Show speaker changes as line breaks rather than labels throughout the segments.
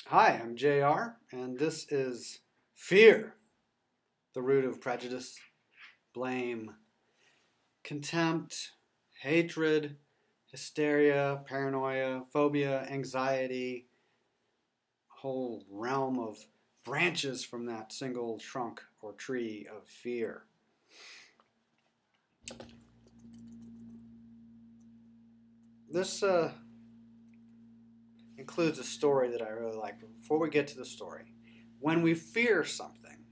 Hi, I'm JR, and this is Fear, the root of prejudice, blame, contempt, hatred, hysteria, paranoia, phobia, anxiety, a whole realm of branches from that single trunk or tree of fear. This includes a story that I really like. But before we get to the story, when we fear something,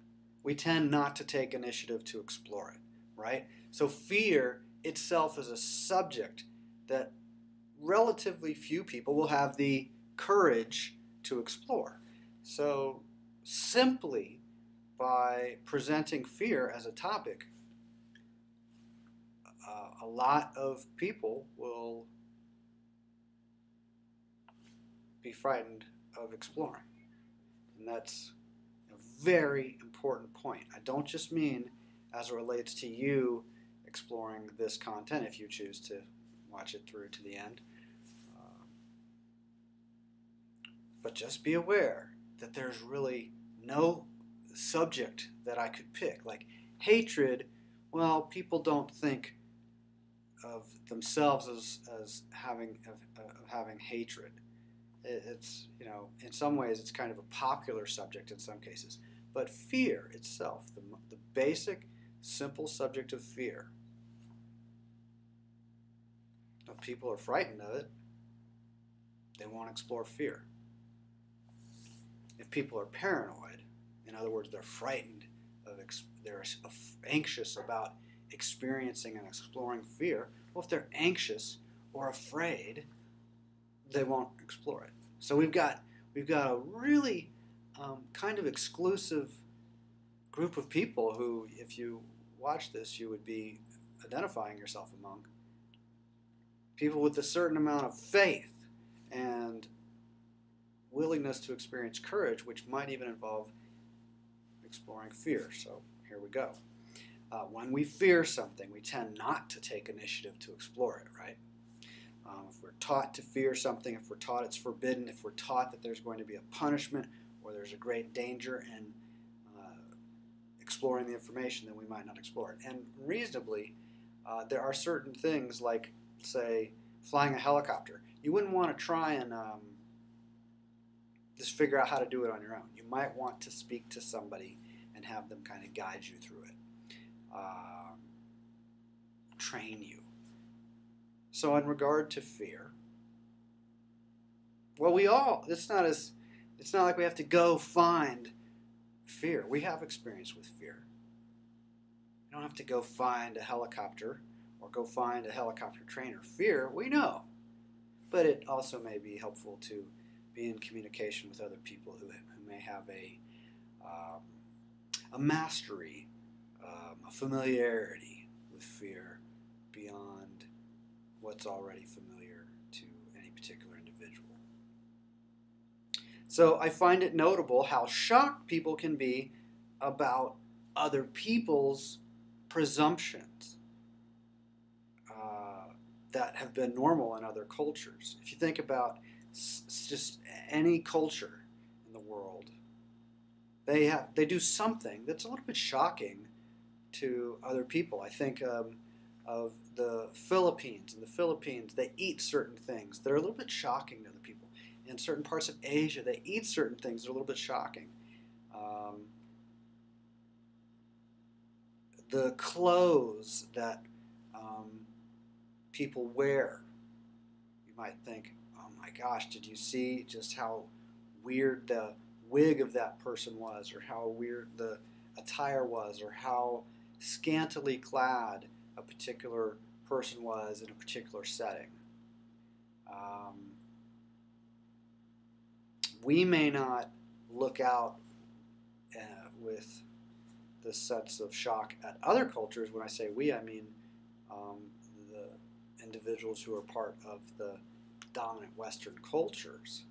we tend not to take initiative to explore it, right? So fear itself is a subject that relatively few people will have the courage to explore. So simply by presenting fear as a topic, a lot of people will be frightened of exploring. And that's a very important point. I don't just mean as it relates to you exploring this content if you choose to watch it through to the end. Uh, but just be aware that there's really no subject that I could pick. Like hatred, well, people don't think of themselves as having hatred. It's, in some ways it's kind of a popular subject in some cases. But fear itself, the basic, simple subject of fear, if people are frightened of it, they won't explore fear. If people are paranoid, in other words, they're frightened they're anxious about experiencing and exploring fear. Well, if they're anxious or afraid, they won't explore it. So we've got a really kind of exclusive group of people who, if you watch this, you would be identifying yourself among. People with a certain amount of faith and willingness to experience courage, which might even involve exploring fear. So here we go. When we fear something, we tend not to take initiative to explore it, right? If we're taught to fear something, if we're taught it's forbidden, if we're taught that there's going to be a punishment or there's a great danger in exploring the information, then we might not explore it. And reasonably, there are certain things like, say, flying a helicopter. You wouldn't want to try and just figure out how to do it on your own. You might want to speak to somebody and have them kind of guide you through it, train you. So in regard to fear, well, it's not like we have to go find fear. We have experience with fear. You don't have to go find a helicopter or go find a helicopter trainer. Fear, we know. But it also may be helpful to be in communication with other people who may have a mastery, a familiarity with fear beyond what's already familiar to any particular individual. So I find it notable how shocked people can be about other people's presumptions that have been normal in other cultures. If you think about just any culture in the world, they do something that's a little bit shocking to other people. I think of the Philippines. In the Philippines, they eat certain things that are a little bit shocking to other people. In certain parts of Asia, they eat certain things that are a little bit shocking. Um, the clothes that people wear, you might think, oh my gosh, did you see just how weird the wig of that person was, or how weird the attire was, or how scantily clad a particular person was in a particular setting. Um, we may not look out with this sense of shock at other cultures. When I say we, I mean the individuals who are part of the dominant Western cultures.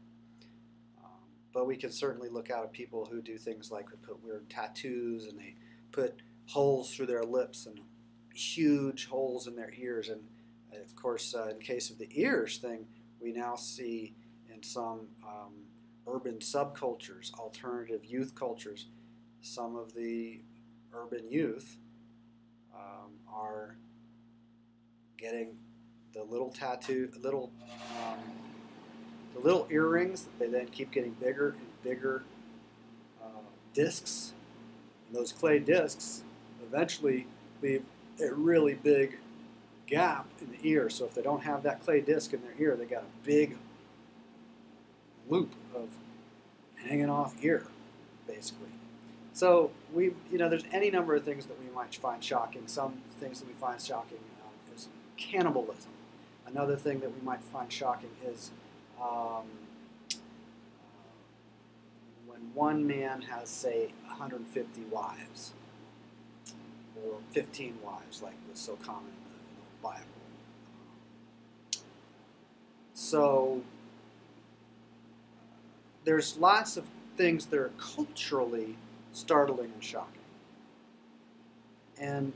But we can certainly look out at people who do things like put weird tattoos, and they put holes through their lips and huge holes in their ears. And of course, in the case of the ears thing, we now see in some urban subcultures, alternative youth cultures. Some of the urban youth are getting the little um, the little earrings that they then keep getting bigger and bigger uh, discs. And those clay discs eventually leave a really big gap in the ear. So if they don't have that clay disc in their ear, they got a big loop of hanging off ear, basically. So there's any number of things that we might find shocking. Some things that we find shocking is cannibalism. Another thing that we might find shocking is when one man has, say, 150 wives, or 15 wives, like was so common in the Bible. So there's lots of things that are culturally startling and shocking. And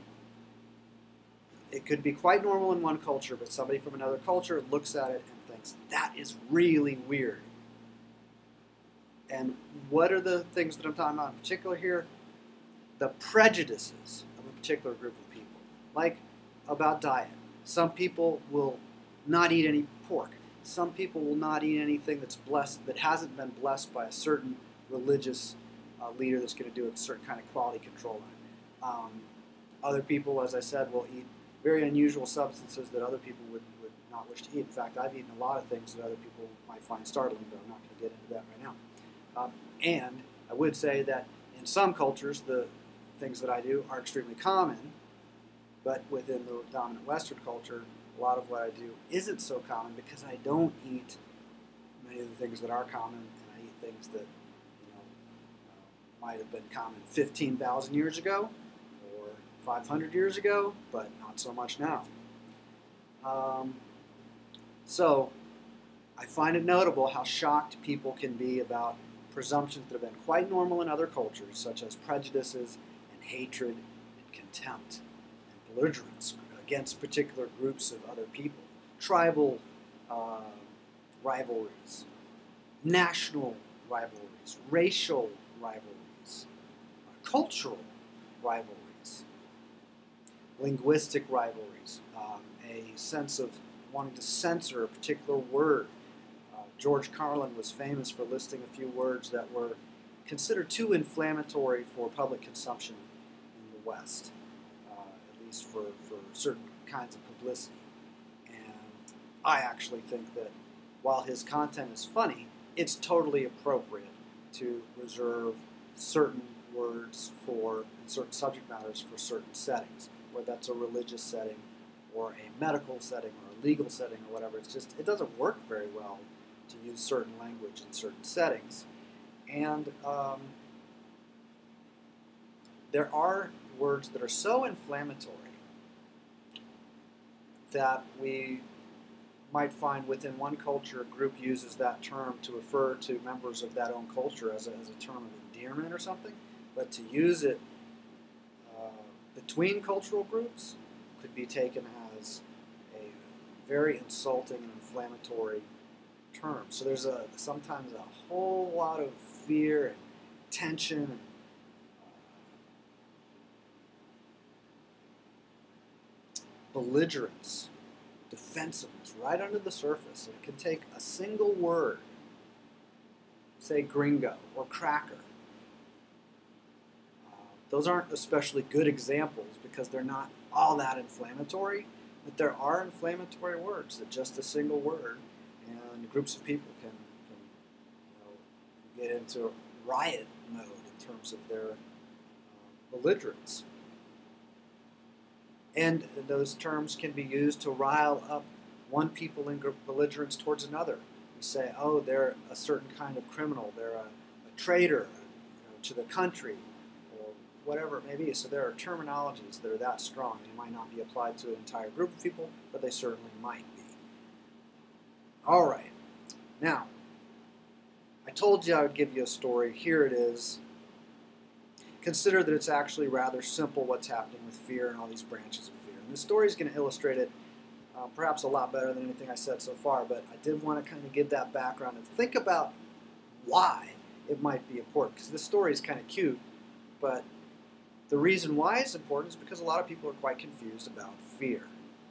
it could be quite normal in one culture, but somebody from another culture looks at it and thinks, that is really weird. And what are the things that I'm talking about in particular here? The prejudices of a particular group of people. Like about diet. Some people will not eat any pork. Some people will not eat anything that's blessed, that hasn't been blessed by a certain religious leader that's going to do a certain kind of quality control on it. Other people, as I said, will eat very unusual substances that other people would not wish to eat. In fact, I've eaten a lot of things that other people might find startling, but I'm not going to get into that right now. And I would say that in some cultures, the things that I do are extremely common, but within the dominant Western culture, a lot of what I do isn't so common because I don't eat many of the things that are common, and I eat things that might have been common 15,000 years ago or 500 years ago, but not so much now. So I find it notable how shocked people can be about presumptions that have been quite normal in other cultures, such as prejudices and hatred and contempt and belligerence against particular groups of other people, tribal rivalries, national rivalries, racial rivalries, cultural rivalries, linguistic rivalries, a sense of wanting to censor a particular word. George Carlin was famous for listing a few words that were considered too inflammatory for public consumption in the West, at least for certain kinds of publicity. And I actually think that while his content is funny, it's totally appropriate to reserve certain words for certain subject matters for certain settings, whether that's a religious setting or a medical setting or a legal setting or whatever. It's just, it doesn't work very well to use certain language in certain settings. And there are words that are so inflammatory that we might find within one culture a group uses that term to refer to members of that own culture as a term of endearment or something, but to use it between cultural groups could be taken as a very insulting and inflammatory term. So there's sometimes a whole lot of fear and tension and belligerence, defensiveness right under the surface. And it can take a single word, say gringo or cracker. Those aren't especially good examples because they're not all that inflammatory, but there are inflammatory words that just a single word and groups of people can get into riot mode in terms of their belligerence. And those terms can be used to rile up one people in belligerence towards another. You say, oh, they're a certain kind of criminal, they're a traitor to the country, or whatever it may be. So there are terminologies that are that strong. They might not be applied to an entire group of people, but they certainly might be. All right. Now, I told you I would give you a story. Here it is. Consider that it's actually rather simple what's happening with fear and all these branches of fear. And the story is going to illustrate it perhaps a lot better than anything I said so far, but I did want to kind of give that background and think about why it might be important, because this story is kind of cute, but the reason why it's important is because a lot of people are quite confused about fear.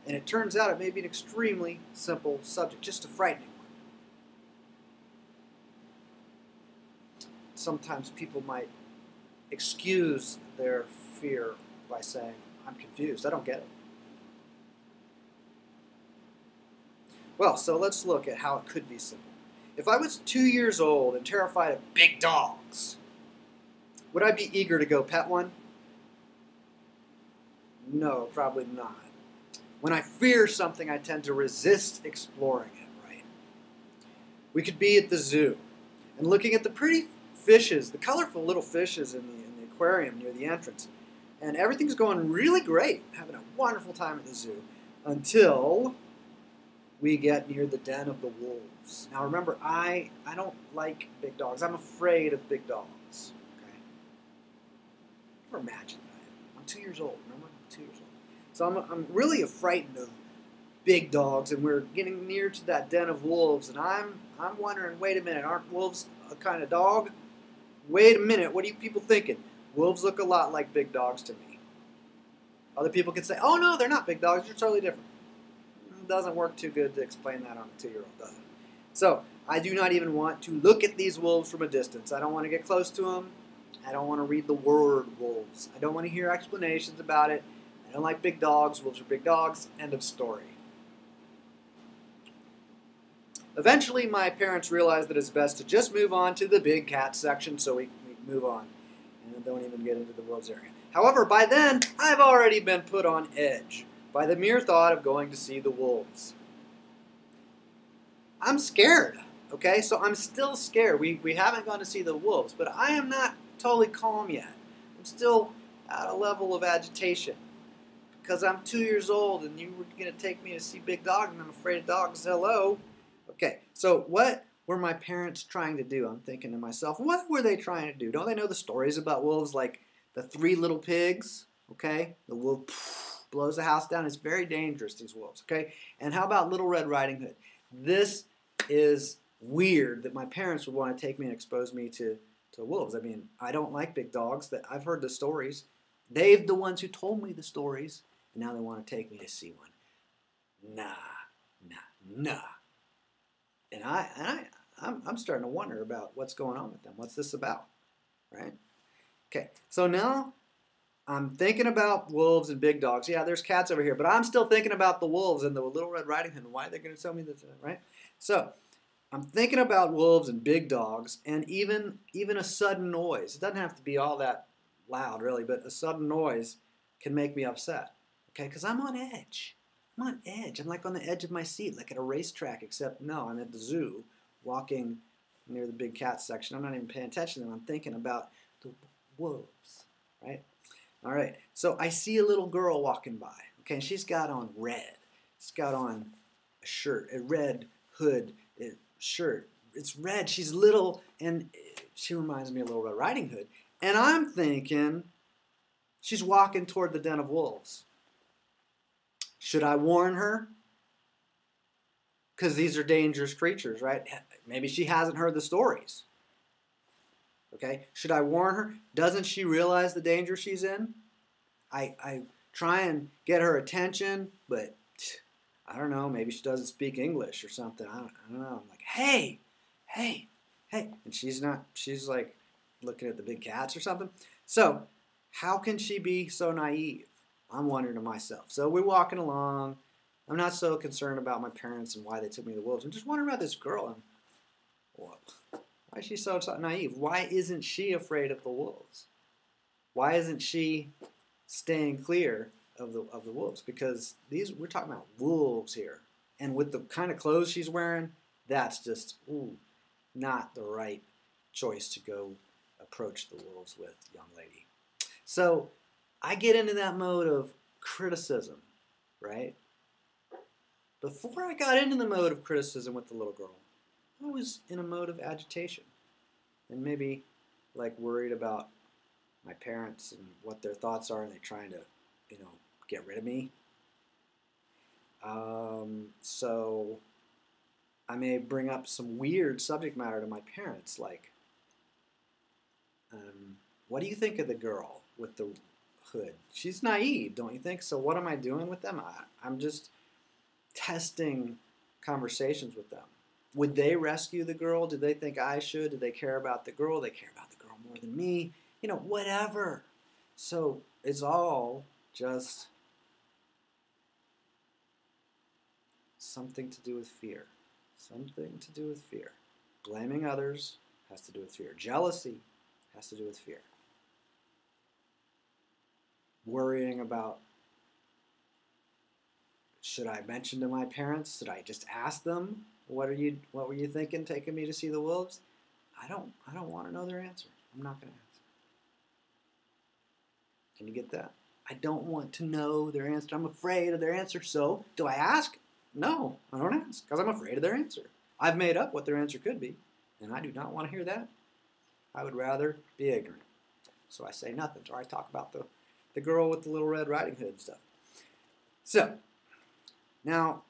And it turns out it may be an extremely simple subject, just a frightening one. Sometimes people might excuse their fear by saying, I'm confused, I don't get it. Well, so let's look at how it could be simple. If I was 2 years old and terrified of big dogs, would I be eager to go pet one? No, probably not. When I fear something, I tend to resist exploring it, right? We could be at the zoo and looking at the pretty fishes, the colorful little fishes in the aquarium near the entrance, and everything's going really great, having a wonderful time at the zoo, until we get near the den of the wolves. Now remember, I don't like big dogs. I'm afraid of big dogs. Okay? Never imagined that. I'm 2 years old. Remember, I'm 2 years old. So I'm really frightened of big dogs, and we're getting near to that den of wolves, and I'm wondering, wait a minute, aren't wolves a kind of dog? Wait a minute, what are you people thinking? Wolves look a lot like big dogs to me. Other people could say, oh no, they're not big dogs, they're totally different. It doesn't work too good to explain that on a 2-year-old, does it? So I do not even want to look at these wolves from a distance. I don't want to get close to them. I don't want to read the word wolves. I don't want to hear explanations about it. I don't like big dogs. Wolves are big dogs. End of story. Eventually, my parents realized that it's best to just move on to the big cat section, so we move on and don't even get into the wolves area. However, by then, I've already been put on edge by the mere thought of going to see the wolves. I'm scared, okay? So I'm still scared. We haven't gone to see the wolves, but I am not totally calm yet. I'm still at a level of agitation because I'm 2 years old and you were going to take me to see big dogs and I'm afraid of dogs. Hello. Okay, so what were my parents trying to do? I'm thinking to myself, what were they trying to do? Don't they know the stories about wolves, like the 3 little pigs? Okay, the wolf blows the house down. It's very dangerous, these wolves. Okay, and how about Little Red Riding Hood? This is weird that my parents would want to take me and expose me to wolves. I mean, I don't like big dogs. That I've heard the stories. They're the ones who told me the stories, and now they want to take me to see one. Nah. And I'm starting to wonder about what's going on with them. What's this about, right? Okay, so now I'm thinking about wolves and big dogs. Yeah, there's cats over here, but I'm still thinking about the wolves and the Little Red Riding Hood. Why are they going to tell me this, right? So I'm thinking about wolves and big dogs, and even a sudden noise. It doesn't have to be all that loud, really, but a sudden noise can make me upset. Okay, because I'm on edge. I'm on edge. I'm like on the edge of my seat, like at a racetrack, except no, I'm at the zoo, walking near the big cat section. I'm not even paying attention to them. I'm thinking about the wolves, right? All right, so I see a little girl walking by. Okay, and she's got on red. She's got on a shirt, a red hood shirt. It's red. She's little, and she reminds me of Little Red Riding Hood. And I'm thinking she's walking toward the den of wolves. Should I warn her? Because these are dangerous creatures, right? Maybe she hasn't heard the stories. Okay? Should I warn her? Doesn't she realize the danger she's in? I try and get her attention, but I don't know. Maybe she doesn't speak English or something. I don't know. I'm like, hey. And she's like looking at the big cats or something. So how can she be so naive? I'm wondering to myself. So we're walking along. I'm not so concerned about my parents and why they took me to the wolves. I'm just wondering about this girl. Why is she so naive? Why isn't she afraid of the wolves? Why isn't she staying clear of the wolves? Because we're talking about wolves here. And with the kind of clothes she's wearing, that's just not the right choice to go approach the wolves with, young lady. So I get into that mode of criticism, right? Before I got into the mode of criticism with the little girl, I was in a mode of agitation and maybe like worried about my parents and what their thoughts are, and they're trying to, get rid of me. So I may bring up some weird subject matter to my parents, like, what do you think of the girl with the hood? She's naive, don't you think? So what am I doing with them? I'm just testing conversations with them. Would they rescue the girl? Do they think I should? Do they care about the girl? They care about the girl more than me? You know, whatever. So it's all just something to do with fear. Something to do with fear. Blaming others has to do with fear. Jealousy has to do with fear. Worrying about, should I mention to my parents? Should I just ask them? What were you thinking taking me to see the wolves? I don't want to know their answer. I'm not going to ask. Can you get that? I don't want to know their answer. I'm afraid of their answer. So, do I ask? No, I don't ask because I'm afraid of their answer. I've made up what their answer could be, and I do not want to hear that. I would rather be ignorant. So I say nothing, or I talk about the girl with the little Red Riding Hood and stuff. So, now,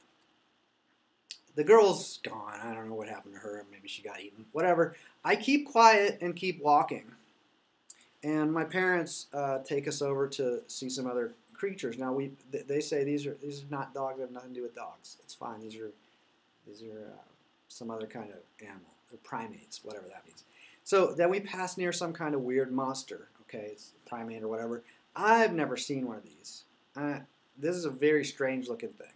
the girl's gone. I don't know what happened to her. Maybe she got eaten. Whatever. I keep quiet and keep walking. And my parents take us over to see some other creatures. Now they say these are not dogs. They have nothing to do with dogs. It's fine. These are some other kind of animal. They're primates, whatever that means. So then we pass near some kind of weird monster. Okay, it's a primate or whatever. I've never seen one of these. This is a very strange looking thing.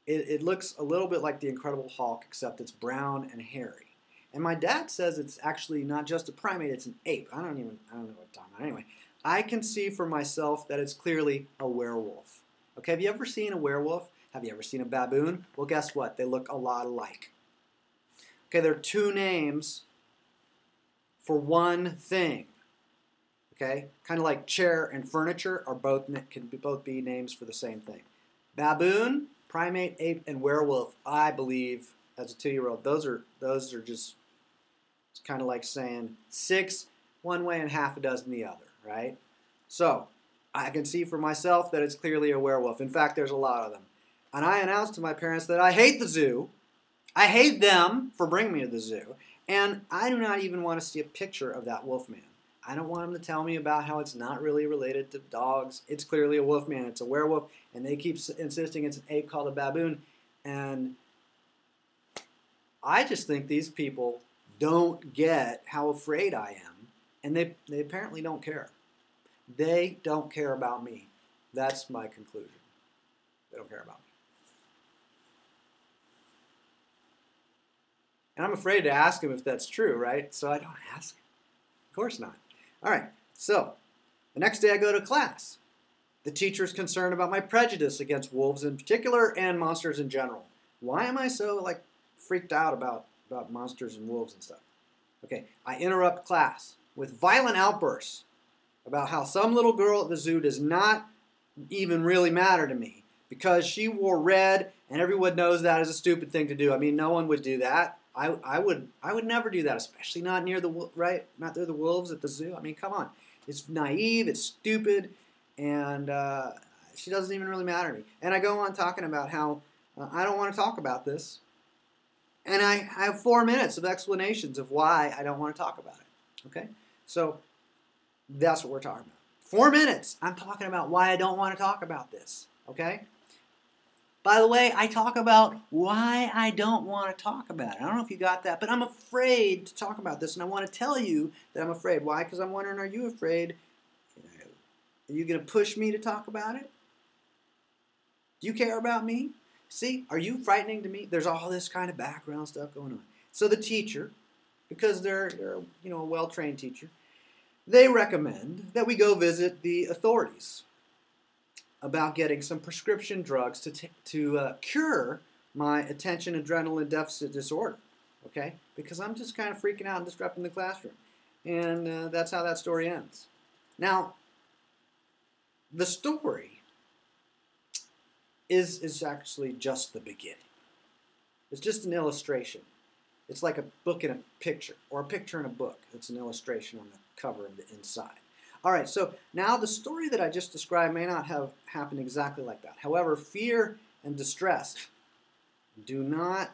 It looks a little bit like the Incredible Hulk, except it's brown and hairy. And my dad says it's actually not just a primate, it's an ape. I don't know what I'm talking about. Anyway, I can see for myself that it's clearly a werewolf. Okay, have you ever seen a werewolf? Have you ever seen a baboon? Well, guess what? They look a lot alike. Okay, there are two names for one thing. Okay, kind of like chair and furniture can both be names for the same thing. Baboon, primate, ape, and werewolf. I believe as a 2-year-old, those are just, it's kind of like saying 6 one way and half a dozen the other, right? So I can see for myself that it's clearly a werewolf. In fact, there's a lot of them. And I announced to my parents that I hate the zoo. I hate them for bringing me to the zoo. And I do not even want to see a picture of that wolf man. I don't want them to tell me about how it's not really related to dogs. It's clearly a wolf man. It's a werewolf. And they keep insisting it's an ape called a baboon. And I just think these people don't get how afraid I am. And they apparently don't care. They don't care about me. That's my conclusion. They don't care about me. And I'm afraid to ask them if that's true, right? So I don't ask. Of course not. All right, so the next day I go to class. The teacher is concerned about my prejudice against wolves in particular and monsters in general. Why am I so freaked out about monsters and wolves and stuff? Okay, I interrupt class with violent outbursts about how some little girl at the zoo does not even really matter to me because she wore red and everyone knows that is a stupid thing to do. I mean, no one would do that. I would never do that, especially not near the wolves at the zoo. I mean, come on. It's naive, it's stupid, and she doesn't even really matter to me. And I go on talking about how I don't want to talk about this. And I have 4 minutes of explanations of why I don't want to talk about it. Okay? So that's what we're talking about. 4 minutes. I'm talking about why I don't want to talk about this. Okay? By the way, I talk about why I don't want to talk about it. I don't know if you got that, but I'm afraid to talk about this, and I want to tell you that I'm afraid. Why? Because I'm wondering, are you afraid? Are you going to push me to talk about it? Do you care about me? See, are you frightening to me? There's all this kind of background stuff going on. So the teacher, because they're a well-trained teacher, they recommend that we go visit the authorities about getting some prescription drugs to cure my attention adrenaline deficit disorder, okay? Because I'm just kind of freaking out and disrupting the classroom. And that's how that story ends. Now, the story is actually just the beginning. It's just an illustration. It's like a book in a picture, or a picture in a book. It's an illustration on the cover of the inside. All right, so now the story that I just described may not have happened exactly like that. However, fear and distress do not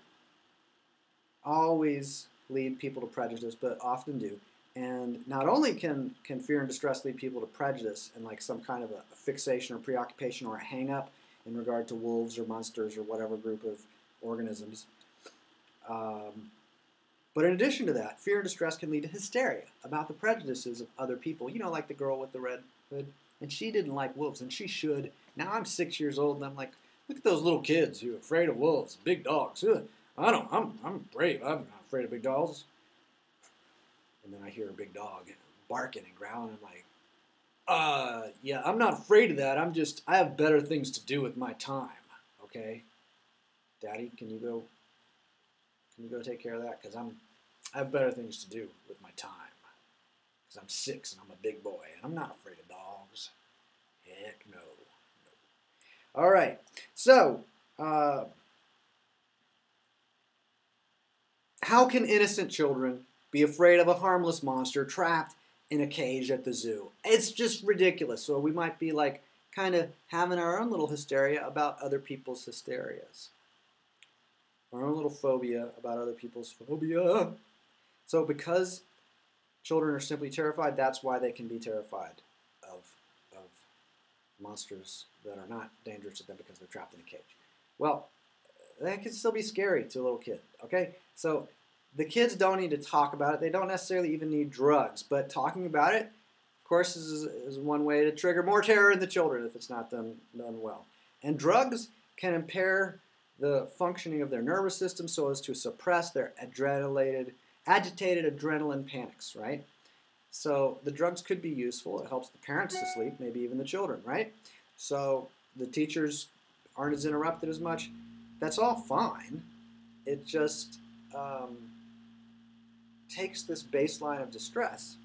always lead people to prejudice, but often do. And not only can fear and distress lead people to prejudice and like some kind of a fixation or preoccupation or a hang up in regard to wolves or monsters or whatever group of organisms, um, but in addition to that, fear and distress can lead to hysteria about the prejudices of other people. You know, like the girl with the red hood, and she didn't like wolves, and she should. Now I'm 6 years old, and I'm like, look at those little kids who are afraid of wolves, big dogs. Ugh. I don't. I'm brave. I'm not afraid of big dogs. And then I hear a big dog barking and growling. I'm like, yeah, I'm not afraid of that. I have better things to do with my time. Okay, Daddy, can you go? Can you go take care of that? Because I have better things to do with my time. Because I'm 6 and I'm a big boy and I'm not afraid of dogs. Heck no. All right. So, how can innocent children be afraid of a harmless monster trapped in a cage at the zoo? It's just ridiculous. So we might be like kind of having our own little hysteria about other people's hysterias. Our own little phobia about other people's phobia. So because children are simply terrified, that's why they can be terrified of monsters that are not dangerous to them because they're trapped in a cage. Well, that can still be scary to a little kid, okay? So the kids don't need to talk about it. They don't necessarily even need drugs, but talking about it, of course, is one way to trigger more terror in the children if it's not done well. And drugs can impair the functioning of their nervous system so as to suppress their agitated adrenaline panics, right? So the drugs could be useful. It helps the parents to sleep, maybe even the children, right? So the teachers aren't as interrupted as much. That's all fine. It just takes this baseline of distress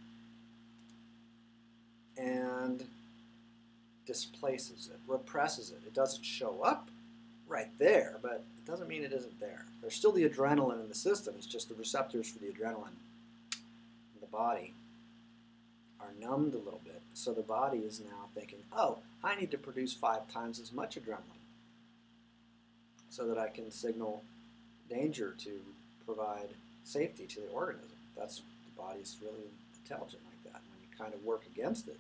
and displaces it, represses it. It doesn't show up right there, but it doesn't mean it isn't there. There's still the adrenaline in the system. It's just the receptors for the adrenaline in the body are numbed a little bit. So the body is now thinking, oh, I need to produce 5 times as much adrenaline so that I can signal danger to provide safety to the organism. That's the body's really intelligent like that. When you kind of work against it,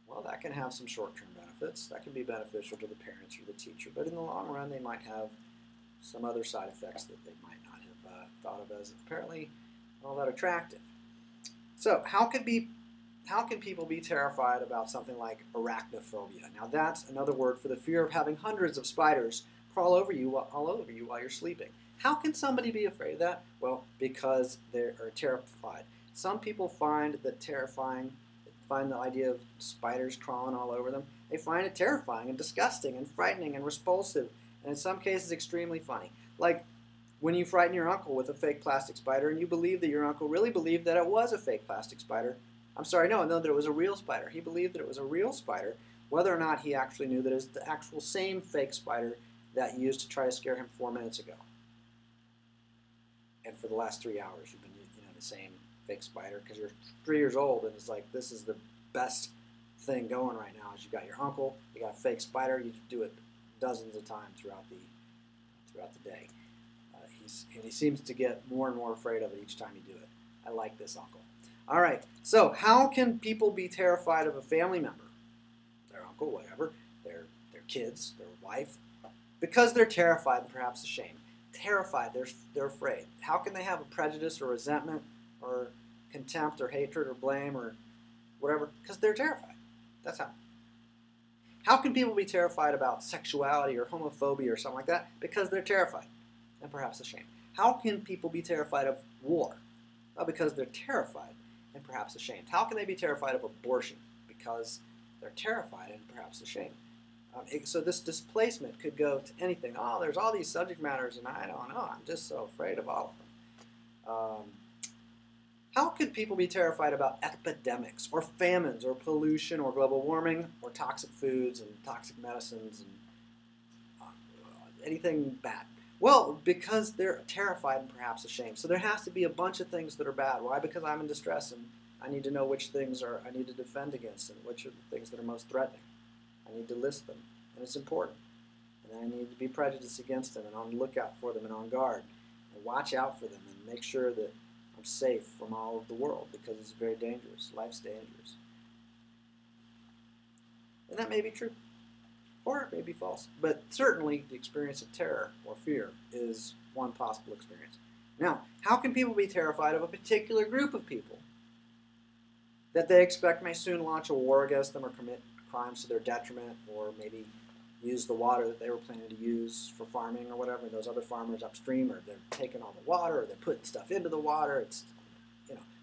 well, that can have some short-term benefits. That can be beneficial to the parents or the teacher, but in the long run, they might have some other side effects that they might not have thought of as apparently all that attractive. So, how can people be terrified about something like arachnophobia? Now, that's another word for the fear of having hundreds of spiders crawl over you all over you while you're sleeping. How can somebody be afraid of that? Well, because they are terrified. Some people find that terrifying. Find the idea of spiders crawling all over them. They find it terrifying and disgusting and frightening and repulsive, and in some cases extremely funny. Like when you frighten your uncle with a fake plastic spider and you believe that your uncle really believed that it was a fake plastic spider. I'm sorry, no, that it was a real spider. He believed that it was a real spider, whether or not he actually knew that it was the actual same fake spider that you used to try to scare him 4 minutes ago. And for the last 3 hours, you've been the same fake spider because you're 3 years old and it's like this is the best thing going right now is you got your uncle, you got a fake spider, you do it dozens of times throughout the day. He seems to get more and more afraid of it each time you do it. I like this uncle. All right, so how can people be terrified of a family member, their uncle, whatever, their kids, their wife, because they're terrified and perhaps ashamed. Terrified, they're afraid. How can they have a prejudice or resentment or contempt or hatred or blame or whatever? Because they're terrified. That's how. How can people be terrified about sexuality or homophobia or something like that? Because they're terrified and perhaps ashamed. How can people be terrified of war? Well, because they're terrified and perhaps ashamed. How can they be terrified of abortion? Because they're terrified and perhaps ashamed. So this displacement could go to anything. Oh, there's all these subject matters, and I don't know. I'm just so afraid of all of them. How could people be terrified about epidemics or famines or pollution or global warming or toxic foods and toxic medicines and anything bad? Well, because they're terrified and perhaps ashamed. So there has to be a bunch of things that are bad. Why? Because I'm in distress and I need to know which things I need to defend against and which are the things that are most threatening. I need to list them, and it's important. And I need to be prejudiced against them and on the lookout for them and on guard.
and watch out for them and make sure that I'm safe from all of the world because it's very dangerous. Life's dangerous. And that may be true, or it may be false. But certainly the experience of terror or fear is one possible experience. Now, how can people be terrified of a particular group of people that they expect may soon launch a war against them or commit crimes to their detriment, or maybe use the water that they were planning to use for farming or whatever, and those other farmers upstream, or they're taking all the water, or they're putting stuff into the water. It's,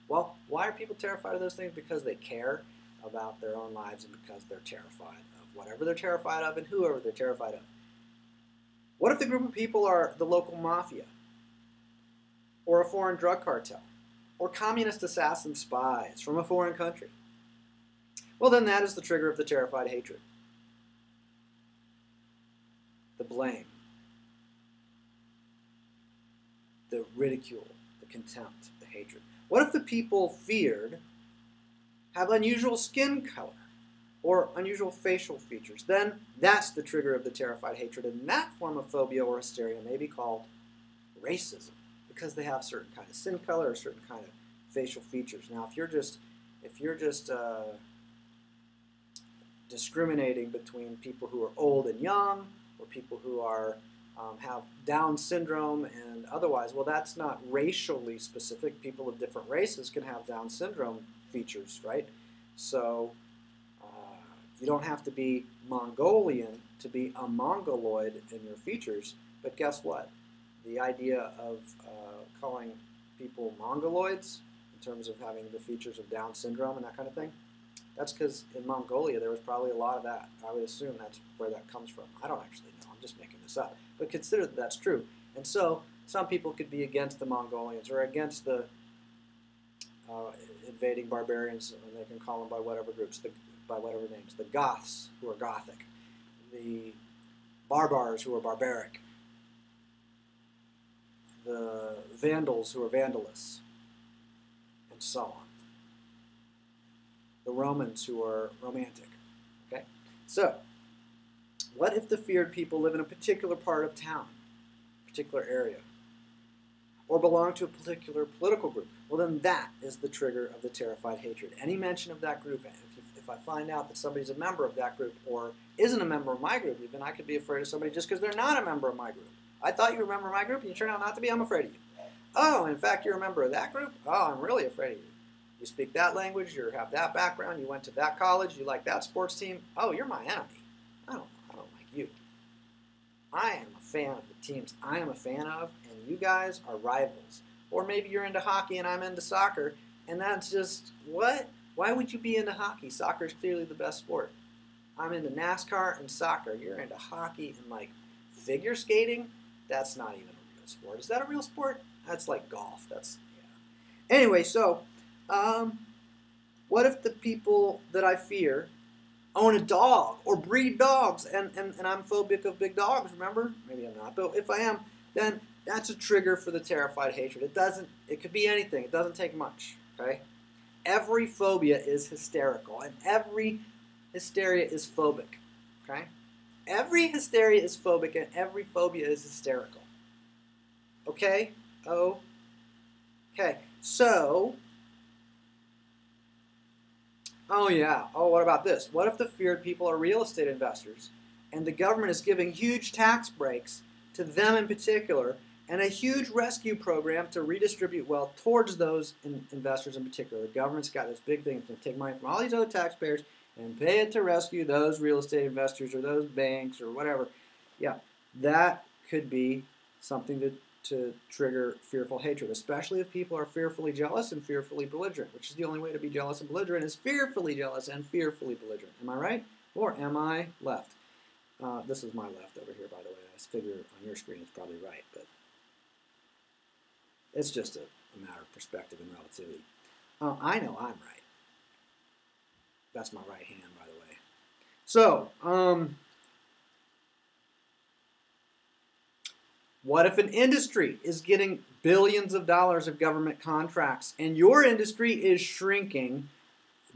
well, why are people terrified of those things? Because they care about their own lives and because they're terrified of whatever they're terrified of and whoever they're terrified of. What if the group of people are the local mafia, or a foreign drug cartel, or communist assassin spies from a foreign country? Well, then that is the trigger of the terrified hatred. The blame, the ridicule, the contempt, the hatred. What if the people feared have unusual skin color or unusual facial features? Then that's the trigger of the terrified hatred, and that form of phobia or hysteria may be called racism, because they have certain kind of skin color or certain kind of facial features. Now, if you're just discriminating between people who are old and young, or people who are have Down syndrome and otherwise, well, that's not racially specific. People of different races can have Down syndrome features, right? So you don't have to be Mongolian to be a Mongoloid in your features. But guess what? The idea of calling people Mongoloids in terms of having the features of Down syndrome and that kind of thing, that's because in Mongolia there was probably a lot of that. I would assume that's where that comes from. I don't actually know. I'm just making this up. But consider that that's true. And so some people could be against the Mongolians or against the invading barbarians, and they can call them by whatever groups, by whatever names. The Goths, who are Gothic. The Barbars, who are barbaric. The Vandals, who are Vandalists. And so on. The Romans, who are romantic. Okay? So, what if the feared people live in a particular part of town, a particular area, or belong to a particular political group? Well, then that is the trigger of the terrified hatred. Any mention of that group, if I find out that somebody's a member of that group or isn't a member of my group, even I could be afraid of somebody just because they're not a member of my group. I thought you were a member of my group and you turn out not to be, I'm afraid of you. Oh, in fact, you're a member of that group? Oh, I'm really afraid of you. You speak that language, you have that background, you went to that college, you like that sports team. Oh, you're my enemy. I don't like you. I am a fan of the teams I am a fan of, and you guys are rivals. Or maybe you're into hockey and I'm into soccer, and that's just, what? Why would you be into hockey? Soccer is clearly the best sport. I'm into NASCAR and soccer. You're into hockey and like figure skating? That's not even a real sport. Is that a real sport? That's like golf. That's, yeah. Anyway, so what if the people that I fear own a dog or breed dogs, and I'm phobic of big dogs, remember? Maybe I'm not, but if I am, then that's a trigger for the terrified hatred. It could be anything. It doesn't take much, okay? Every phobia is hysterical, and every hysteria is phobic, okay? Every hysteria is phobic, and every phobia is hysterical. Okay? Okay. So, oh yeah. Oh, what about this? What if the feared people are real estate investors and the government is giving huge tax breaks to them in particular and a huge rescue program to redistribute wealth towards those investors in particular? The government's got this big thing. It's going to take money from all these other taxpayers and pay it to rescue those real estate investors or those banks or whatever. Yeah, that could be something to trigger fearful hatred, especially if people are fearfully jealous and fearfully belligerent, which is the only way to be jealous and belligerent is fearfully jealous and fearfully belligerent. Am I right? Or am I left? This is my left over here, by the way. I figure on your screen it's probably right, but it's just a matter of perspective and relativity. I know I'm right. That's my right hand, by the way. So, what if an industry is getting billions of dollars of government contracts and your industry is shrinking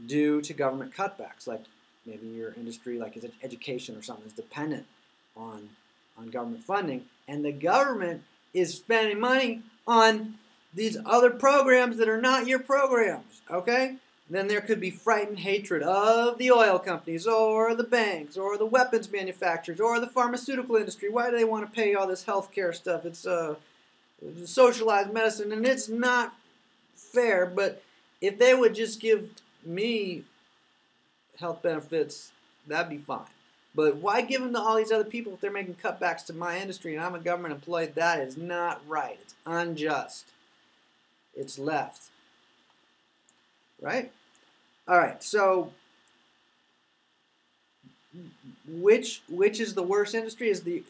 due to government cutbacks? Like maybe your industry, like education or something, is dependent on government funding, and the government is spending money on these other programs that are not your programs, okay? Then there could be frightened hatred of the oil companies or the banks or the weapons manufacturers or the pharmaceutical industry. Why do they want to pay all this healthcare stuff? It's socialized medicine, and it's not fair. But if they would just give me health benefits, that'd be fine. But why give them to all these other people if they're making cutbacks to my industry and I'm a government employee? That is not right. It's unjust. It's left. Right? All right. So, which is the worst industry? Is the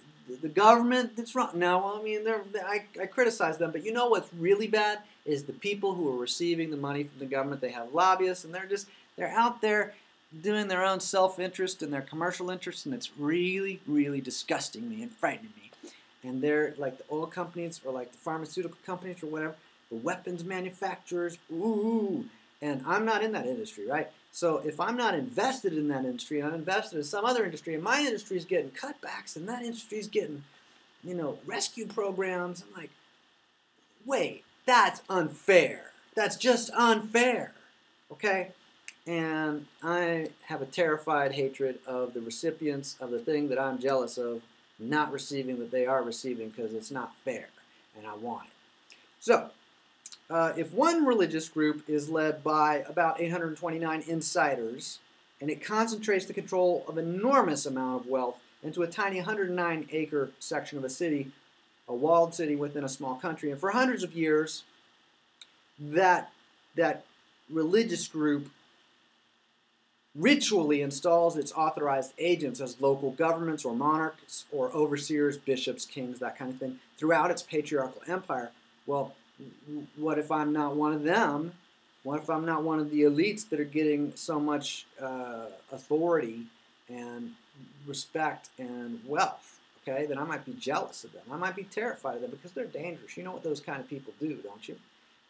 government that's wrong? No, I mean, I criticize them, but you know what's really bad is the people who are receiving the money from the government. They have lobbyists, and they're out there doing their own self-interest and their commercial interest, and it's really, really disgusting me and frightening me. And they're like the oil companies or like the pharmaceutical companies or whatever, the weapons manufacturers, ooh. And I'm not in that industry, right? So if I'm not invested in that industry and I'm invested in some other industry and my industry is getting cutbacks and that industry is getting, rescue programs, I'm like, wait, that's unfair. That's just unfair, okay? And I have a terrified hatred of the recipients of the thing that I'm jealous of not receiving that they are receiving because it's not fair, and I want it. So, if one religious group is led by about 829 insiders, and it concentrates the control of an enormous amount of wealth into a tiny 109-acre section of a city, a walled city within a small country, and for hundreds of years, that religious group ritually installs its authorized agents as local governments or monarchs or overseers, bishops, kings, that kind of thing, throughout its patriarchal empire. Well, what if I'm not one of them? What if I'm not one of the elites that are getting so much authority and respect and wealth? Okay, then I might be jealous of them. I might be terrified of them because they're dangerous. You know what those kind of people do, don't you?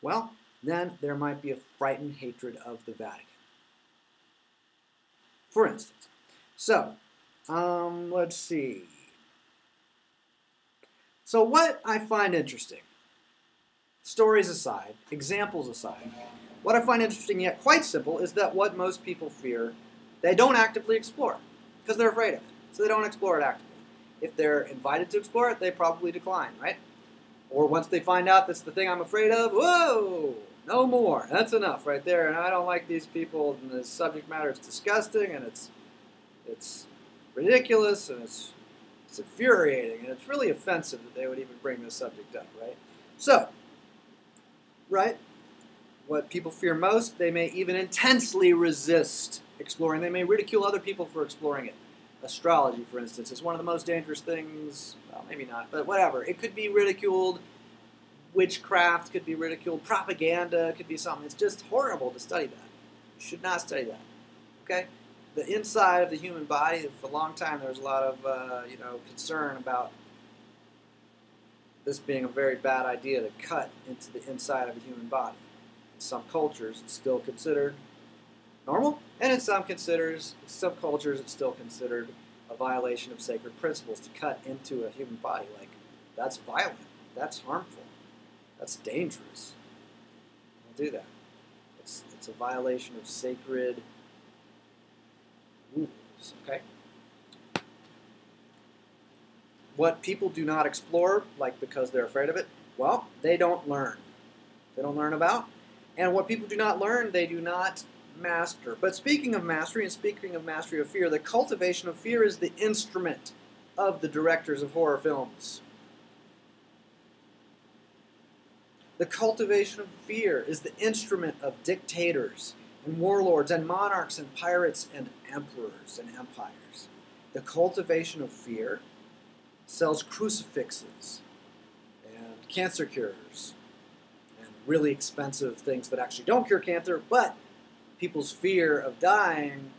Well, then there might be a frightened hatred of the Vatican. For instance. So, let's see. So what I find interesting, stories aside, examples aside, what I find interesting yet quite simple is that what most people fear, they don't actively explore because they're afraid of it. So they don't explore it actively. If they're invited to explore it, they probably decline, right? Or once they find out that's the thing I'm afraid of, whoa, no more. That's enough right there. And I don't like these people, and the subject matter is disgusting, and it's ridiculous, and it's infuriating, and it's really offensive that they would even bring this subject up, right? So, right, what people fear most, they may even intensely resist exploring. They may ridicule other people for exploring it. Astrology, for instance, is one of the most dangerous things, well, maybe not, but whatever. It could be ridiculed. Witchcraft could be ridiculed. Propaganda could be something. It's just horrible to study that. You should not study that, okay? The inside of the human body, for a long time there was a lot of concern about this being a very bad idea to cut into the inside of a human body. In some cultures, it's still considered normal, and in some cultures, it's still considered a violation of sacred principles to cut into a human body. Like, that's violent, that's harmful, that's dangerous. Don't do that. It's a violation of sacred rules, okay? What people do not explore, like because they're afraid of it, well, they don't learn. They don't learn about. And what people do not learn, they do not master. But speaking of mastery and speaking of mastery of fear, the cultivation of fear is the instrument of the directors of horror films. The cultivation of fear is the instrument of dictators and warlords and monarchs and pirates and emperors and empires. The cultivation of fear sells crucifixes and cancer cures and really expensive things that actually don't cure cancer, but people's fear of dying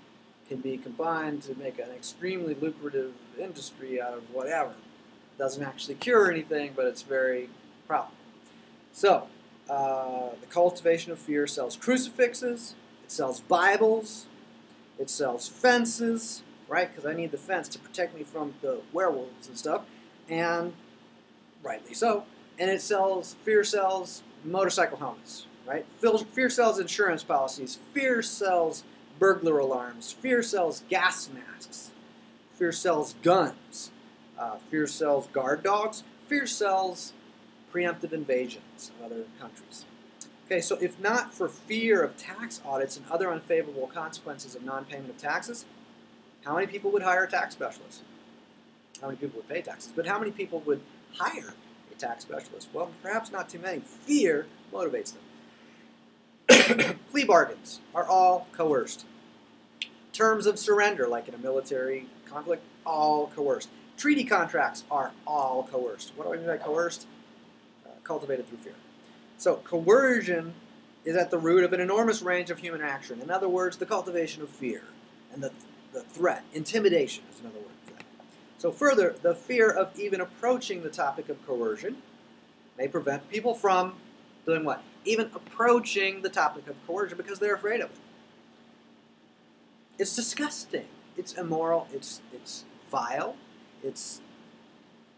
can be combined to make an extremely lucrative industry out of whatever. It doesn't actually cure anything, but it's very profitable. So, the cultivation of fear sells crucifixes, it sells Bibles, it sells fences, right? Because I need the fence to protect me from the werewolves and stuff, and rightly so. and fear sells motorcycle helmets, right? Fear sells insurance policies. Fear sells burglar alarms. Fear sells gas masks. Fear sells guns. Fear sells guard dogs. Fear sells preemptive invasions of other countries. Okay, so if not for fear of tax audits and other unfavorable consequences of non-payment of taxes, how many people would hire a tax specialist? How many people would pay taxes? But how many people would hire a tax specialist? Well, perhaps not too many. Fear motivates them. Plea bargains are all coerced. Terms of surrender, like in a military conflict, all coerced. Treaty contracts are all coerced. What do I mean by coerced? Cultivated through fear. So coercion is at the root of an enormous range of human action. In other words, the cultivation of fear and the threat. Intimidation is another word for that. So further, the fear of even approaching the topic of coercion may prevent people from doing what? Even approaching the topic of coercion because they're afraid of it. It's disgusting. It's immoral. It's vile. It's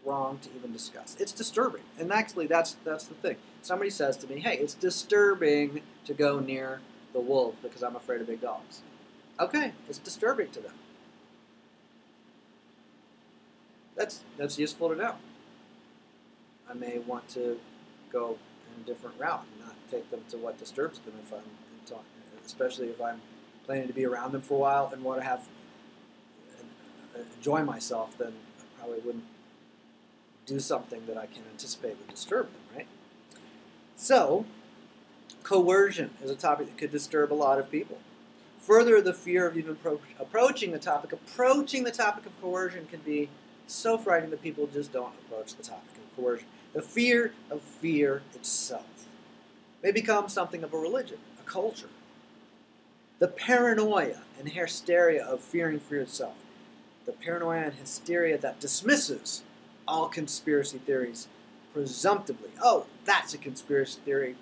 wrong to even discuss. It's disturbing. And actually, that's the thing. Somebody says to me, hey, it's disturbing to go near the wolves because I'm afraid of big dogs. Okay, it's disturbing to them. That's useful to know. I may want to go in a different route and not take them to what disturbs them if I'm especially if I'm planning to be around them for a while and want to have enjoy myself, then I probably wouldn't do something that I can anticipate would disturb them, right? So, coercion is a topic that could disturb a lot of people. Further, the fear of even approaching the topic of coercion can be so frightening that people just don't approach the topic of coercion. The fear of fear itself may become something of a religion, a culture. The paranoia and hysteria of fearing fear itself. The paranoia and hysteria that dismisses all conspiracy theories presumptively. Oh, that's a conspiracy theory.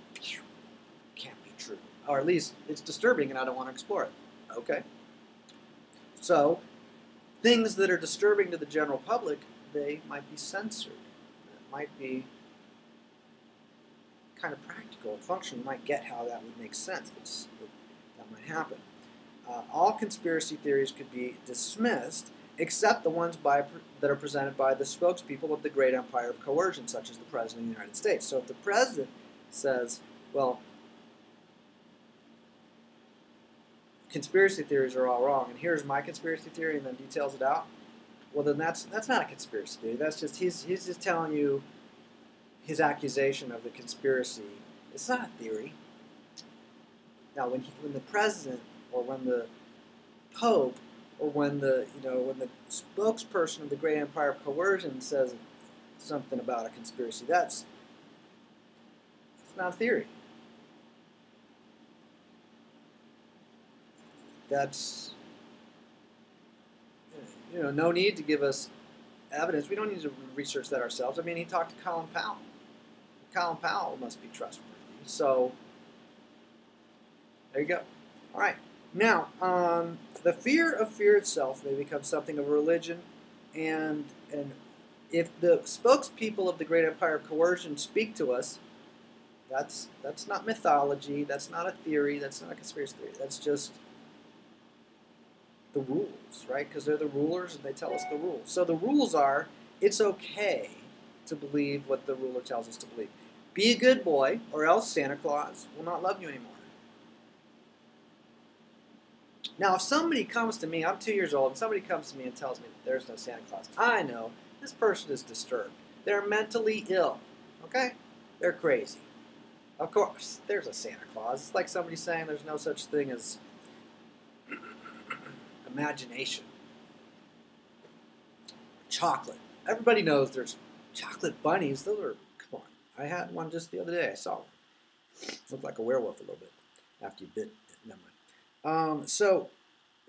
Can't be true. Or at least it's disturbing and I don't want to explore it. Okay. So, things that are disturbing to the general public, they might be censored. It might be kind of practical and functional. You might get how that would make sense. That might happen. All conspiracy theories could be dismissed except the ones that are presented by the spokespeople of the great empire of coercion, such as the President of the United States. So if the President says, well, conspiracy theories are all wrong, and here's my conspiracy theory, and then details it out, well, then that's not a conspiracy theory. That's just, he's just telling you his accusation of the conspiracy. It's not a theory. Now, when the President, or when the Pope, or when the spokesperson of the great empire of coercion says something about a conspiracy, that's not a theory. That's no need to give us evidence. We don't need to research that ourselves. I mean, he talked to Colin Powell. Colin Powell must be trustworthy. So there you go. All right. Now, the fear of fear itself may become something of a religion, and if the spokespeople of the great empire of coercion speak to us, that's not mythology, that's not a theory, that's not a conspiracy theory, that's just the rules, right? Because they're the rulers and they tell us the rules. So the rules are, it's okay to believe what the ruler tells us to believe. Be a good boy, or else Santa Claus will not love you anymore. Now, if somebody comes to me, I'm 2 years old, and somebody comes to me and tells me there's no Santa Claus, I know this person is disturbed. They're mentally ill, okay? They're crazy. Of course, there's a Santa Claus. It's like somebody saying there's no such thing as imagination. Chocolate. Everybody knows there's chocolate bunnies. Those are, come on. I had one just the other day. I saw one. Looked like a werewolf a little bit after you bit it. Never mind. So,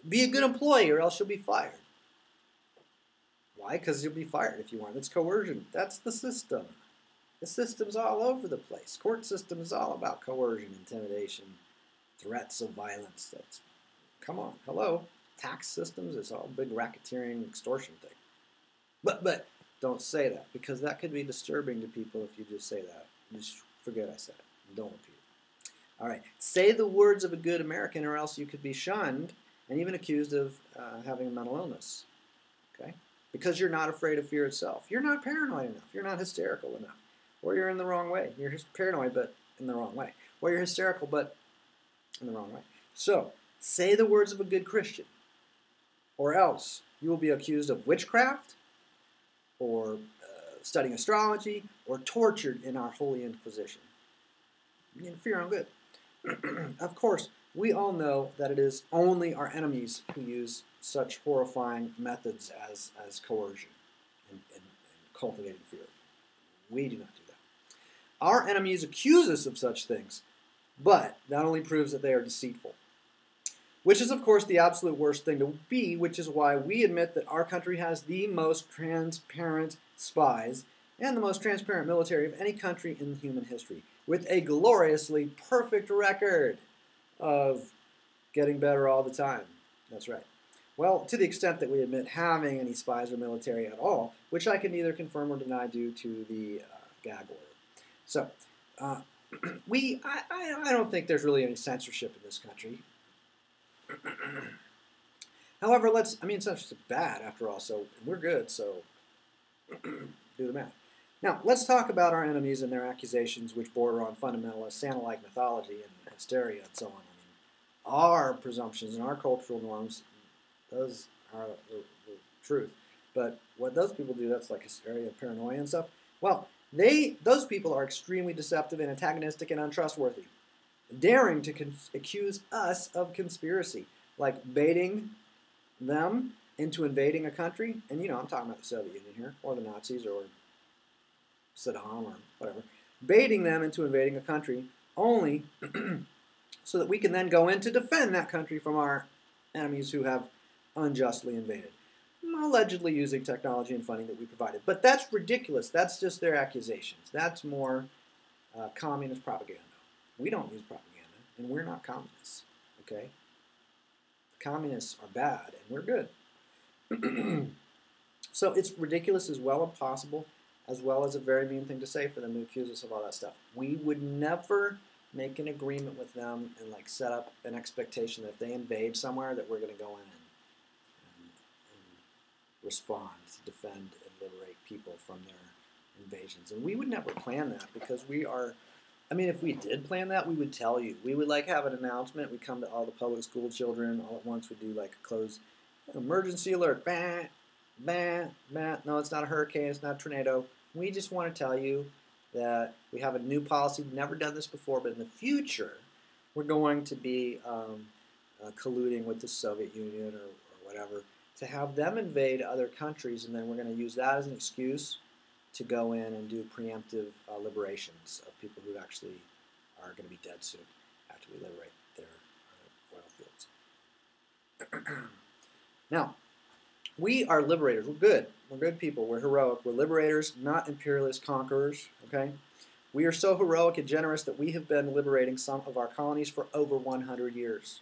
be a good employee or else you'll be fired. Why? Because you'll be fired if you want. It's coercion. That's the system. The system's all over the place. Court system is all about coercion, intimidation, threats of violence. That's, come on, hello. Tax systems, it's all big racketeering, extortion thing. But don't say that, because that could be disturbing to people if you just say that. Just forget I said it. Don't repeat it. All right. Say the words of a good American, or else you could be shunned and even accused of having a mental illness. Okay? Because you're not afraid of fear itself. You're not paranoid enough. You're not hysterical enough. Or you're in the wrong way. You're paranoid, but in the wrong way. Or you're hysterical, but in the wrong way. So, say the words of a good Christian, or else you will be accused of witchcraft, or studying astrology, or tortured in our Holy Inquisition. You fear your own good. Of course, we all know that it is only our enemies who use such horrifying methods as coercion and cultivating fear. We do not do that. Our enemies accuse us of such things, but that only proves that they are deceitful. Which is, of course, the absolute worst thing to be, which is why we admit that our country has the most transparent spies and the most transparent military of any country in human history, with a gloriously perfect record of getting better all the time. That's right. Well, to the extent that we admit having any spies or military at all, which I can neither confirm or deny due to the gag order. So, I don't think there's really any censorship in this country. However, censorship's bad after all, so we're good, so do the math. Now, let's talk about our enemies and their accusations, which border on fundamentalist Santa-like mythology and hysteria and so on. Our presumptions and our cultural norms, those are the truth. But what those people do, that's like hysteria, paranoia, and stuff. Well, those people are extremely deceptive and antagonistic and untrustworthy, daring to accuse us of conspiracy, like baiting them into invading a country. And I'm talking about the Soviet Union here, or the Nazis, or Saddam, or whatever. Baiting them into invading a country only so that we can then go in to defend that country from our enemies who have unjustly invaded, allegedly using technology and funding that we provided. But that's ridiculous. That's just their accusations. That's more communist propaganda. We don't use propaganda, and we're not communists, okay? Communists are bad, and we're good. So it's ridiculous as well, impossible, as well as a very mean thing to say for them to accuse us of all that stuff. We would never make an agreement with them and set up an expectation that if they invade somewhere that we're going to go in and respond to defend and liberate people from their invasions. And we would never plan that, because we are, if we did plan that, we would tell you. We would have an announcement. We'd come to all the public school children all at once. We'd do a closed emergency alert. Bah, bah, bah. No, it's not a hurricane. It's not a tornado. We just want to tell you that we have a new policy. We've never done this before, but in the future, we're going to be colluding with the Soviet Union or whatever to have them invade other countries, and then we're going to use that as an excuse to go in and do preemptive liberations of people who actually are going to be dead soon after we liberate their oil fields. Now, we are liberators. We're good. We're good people. We're heroic. We're liberators, not imperialist conquerors. Okay? We are so heroic and generous that we have been liberating some of our colonies for over 100 years.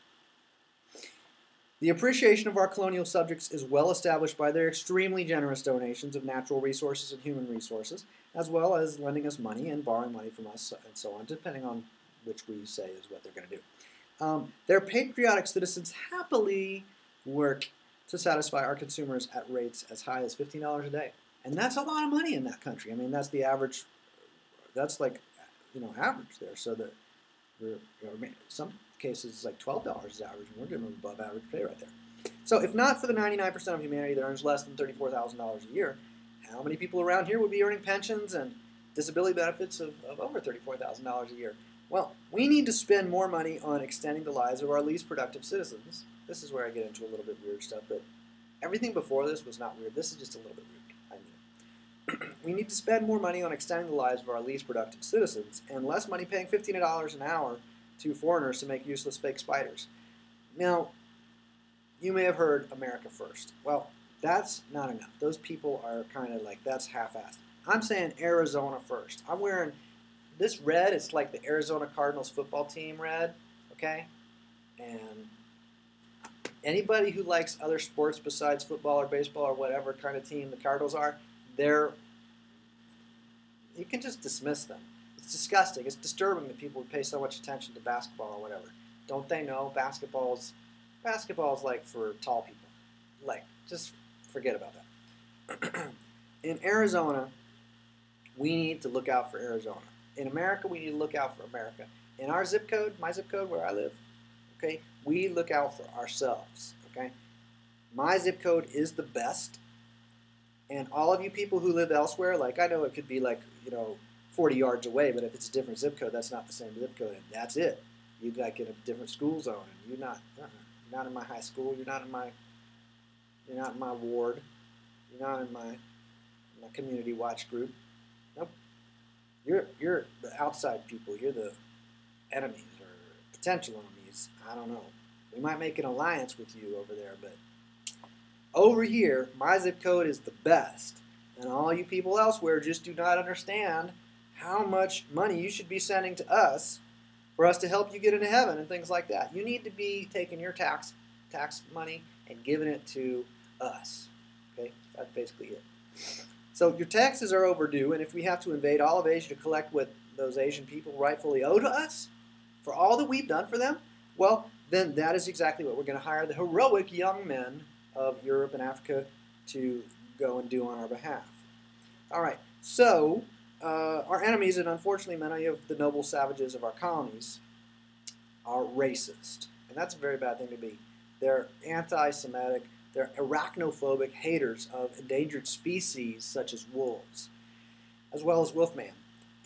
The appreciation of our colonial subjects is well established by their extremely generous donations of natural resources and human resources, as well as lending us money and borrowing money from us and so on, depending on which we say is what they're going to do. Their patriotic citizens happily work to satisfy our consumers at rates as high as $15 a day. And that's a lot of money in that country. That's the average, that's average there. So that some cases it's $12 is average, and we're giving them above average pay right there. So if not for the 99% of humanity that earns less than $34,000 a year, how many people around here would be earning pensions and disability benefits of over $34,000 a year? Well, we need to spend more money on extending the lives of our least productive citizens. This is where I get into a little bit weird stuff, but everything before this was not weird. This is just a little bit weird. We need to spend more money on extending the lives of our least productive citizens, and less money paying $15 an hour to foreigners to make useless fake spiders. Now, you may have heard America first. Well, that's not enough. Those people are kind of that's half-assed. I'm saying Arizona first. I'm wearing this red. It's like the Arizona Cardinals football team red, okay? And anybody who likes other sports besides football or baseball or whatever kind of team the Cardinals are, you can just dismiss them. It's disgusting. It's disturbing that people would pay so much attention to basketball or whatever. Don't they know basketball's like for tall people? Like, just forget about that. In Arizona, we need to look out for Arizona. In America, we need to look out for America. In our zip code, my zip code where I live, okay, we look out for ourselves, okay? My zip code is the best, and all of you people who live elsewhere, like I know it could be like, 40 yards away, but if it's a different zip code, that's not the same zip code, and that's it. You like in a different school zone, and you're not in my high school, you're not in my ward, you're not in my community watch group. Nope. You're the outside people. You're the enemies or potential enemies. I don't know. We might make an alliance with you over there, but over here, my zip code is the best. And all you people elsewhere just do not understand how much money you should be sending to us for us to help you get into heaven and things like that. You need to be taking your tax money and giving it to us. Okay? That's basically it. So your taxes are overdue, and if we have to invade all of Asia to collect what those Asian people rightfully owe to us for all that we've done for them, well, then that is exactly what we're going to hire the heroic young men of Europe and Africa to go and do on our behalf. All right, so our enemies, and unfortunately many of the noble savages of our colonies, are racist. And that's a very bad thing to be. They're anti-Semitic. They're arachnophobic haters of endangered species such as wolves, as well as wolfman.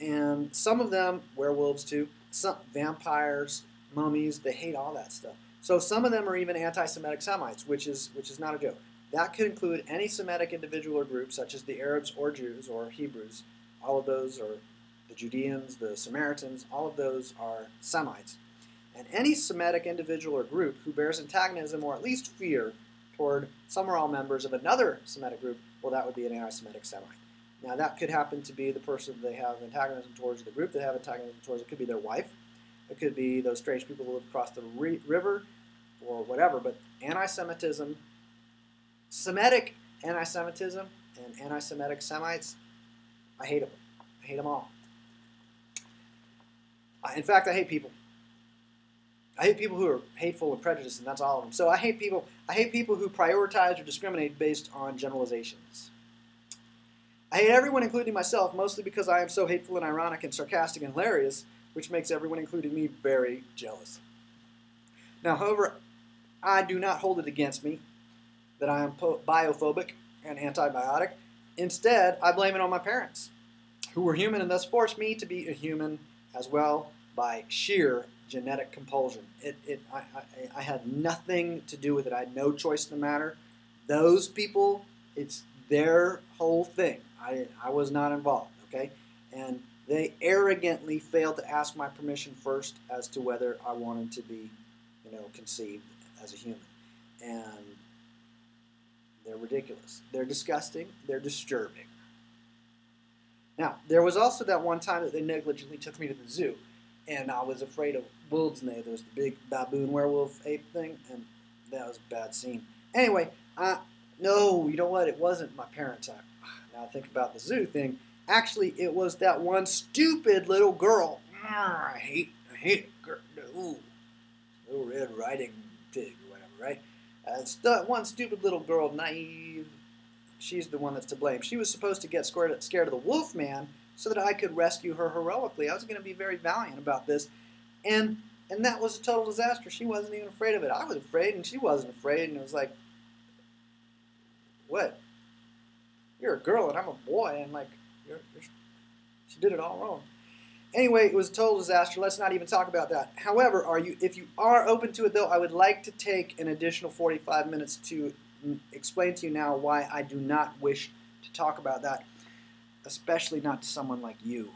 And some of them, werewolves too, some vampires, mummies, they hate all that stuff. So some of them are even anti-Semitic Semites, which is not a joke. That could include any Semitic individual or group, such as the Arabs or Jews or Hebrews. All of those are the Judeans, the Samaritans, all of those are Semites. And any Semitic individual or group who bears antagonism or at least fear toward some or all members of another Semitic group, well, that would be an anti-Semitic Semite. Now, that could happen to be the person they have antagonism towards, the group they have antagonism towards. It could be their wife. It could be those strange people who live across the river or whatever. But anti-Semitism, Semitic anti-Semitism and anti-Semitic Semites, I hate them. I hate them all. In fact, I hate people. I hate people who are hateful and prejudiced, and that's all of them. So I hate people who prioritize or discriminate based on generalizations. I hate everyone, including myself, mostly because I am so hateful and ironic and sarcastic and hilarious, which makes everyone, including me, very jealous. Now, however, I do not hold it against me that I am biophobic and antibiotic. Instead, I blame it on my parents, who were human and thus forced me to be a human as well by sheer genetic compulsion. I had nothing to do with it. I had no choice in the matter. Those people, it's their whole thing. I was not involved, okay? And they arrogantly failed to ask my permission first as to whether I wanted to be, conceived as a human. And they're ridiculous. They're disgusting. They're disturbing. Now, there was also that one time that they negligently took me to the zoo, and I was afraid of wolves, and there was the big baboon werewolf ape thing, and that was a bad scene. Anyway, no, you know what? It wasn't my parents. Now I think about the zoo thing. Actually, it was that one stupid little girl. I hate it. Ooh, little Red Riding Pig or whatever, right? One stupid little girl, naive. She's the one that's to blame. She was supposed to get scared of the wolf man so that I could rescue her heroically. I was going to be very valiant about this. And that was a total disaster. She wasn't even afraid of it. I was afraid, and she wasn't afraid. And it was like, what? You're a girl, and I'm a boy. And like, she did it all wrong. Anyway, it was a total disaster. Let's not even talk about that. However, if you are open to it, though, I would like to take an additional 45 minutes to explain to you now why I do not wish to talk about that, especially not to someone like you.